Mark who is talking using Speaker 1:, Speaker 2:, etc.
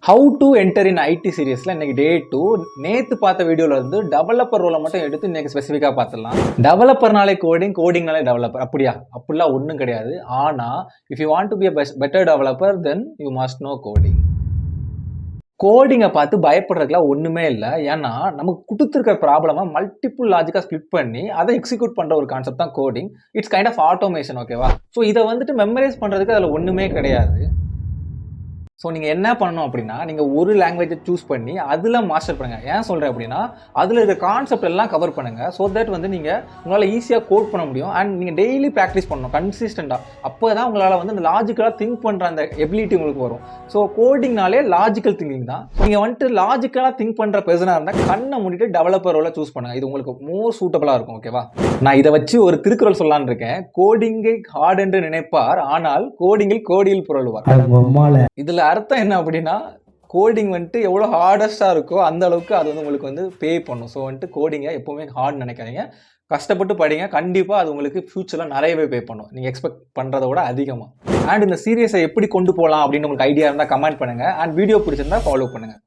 Speaker 1: How to enter in IT சீரியஸில் இன்னைக்கு day 2 நேற்று பார்த்த வீடியோவில் இருந்து டெவலப்பர் ரோலை மட்டும் எடுத்து இன்னைக்கு ஸ்பெசிஃபிக்காக பார்த்துடலாம். டெவலப்பர்னாலே கோடிங்னாலே டெவலப்பர் அப்படிலாம் ஒன்றும் கிடையாது. ஆனால் if you want to be a better developer then you must know coding. கோடிங்கை பார்த்து பயப்படுறதுக்குலாம் ஒன்றுமே இல்லை. ஏன்னா நமக்கு கொடுத்துருக்க ப்ராப்ளமை மல்டிபிள் லாஜிக்காக ஸ்பிளிட் பண்ணி அதை எக்ஸிக்யூட் பண்ணுற ஒரு கான்செப்ட் தான் coding. It's kind of automation. ஓகேவா? ஸோ இதை வந்துட்டு மெமரைஸ் பண்ணுறதுக்கு அதில் ஒன்றுமே கிடையாது. ஸோ நீங்கள் என்ன பண்ணணும் அப்படின்னா, நீங்கள் ஒரு லாங்குவேஜை சூஸ் பண்ணி அதில் மாஸ்டர் பண்ணுங்கள். ஏன் சொல்கிறேன் அப்படின்னா, அதில் இருக்க கான்செப்ட் எல்லாம் கவர் பண்ணுங்கள். ஸோ தட் வந்து நீங்கள் உங்களால் ஈஸியாக கோட் பண்ண முடியும். அண்ட் நீங்கள் டெய்லி ப்ராக்டிஸ் பண்ணணும் கன்சிஸ்டண்ட்டாக. அப்போ தான் உங்களால் வந்து அந்த லாஜிக்கலாக திங்க் பண்ணுற அந்த எபிலிட்டி உங்களுக்கு வரும். ஸோ கோடிங்னாலே லாஜிக்கல் திங்கிங் தான். நீங்கள் வந்துட்டு லாஜிக்கலாக திங்க் பண்ணுற பெர்சனாக இருந்தால் கண்ணை மூடிட்டு டெவலப்பர் ரோலை சூஸ் பண்ணுங்கள். இது உங்களுக்கு மோர் சூட்டபுளாக இருக்கும். ஓகேவா? நான் இதை வச்சு ஒரு திருக்குறள் சொல்லலான்னு இருக்கேன். கோடிங்கை ஹார்ட் என்று நினைப்பார், ஆனால் கோடிங்கில் கோடியில் புரளுவார். இதில் அர்த்தம் என்ன அப்படின்னா, கோடிங் வந்துட்டு எவ்வளோ ஹார்டஸ்ட்டாக இருக்கோ அந்த அளவுக்கு அது வந்து உங்களுக்கு வந்து பே பண்ணும். ஸோ வந்துட்டு கோடிங்கை எப்போவுமே ஹார்ட் நினைக்காதீங்க. கஷ்டப்பட்டு படிங்க. கண்டிப்பாக அது உங்களுக்கு ஃபியூச்சரில் நிறையவே பே பண்ணும். நீங்கள் எக்ஸ்பெக்ட் பண்ணுறத விட அதிகமாக. அண்ட் இந்த சீரியஸை எப்படி கொண்டு போகலாம் அப்படின்னு உங்களுக்கு ஐடியா இருந்தால் கமெண்ட் பண்ணுங்கள். அண்ட் வீடியோ பிடிச்சிருந்தா ஃபாலோ பண்ணுங்கள்.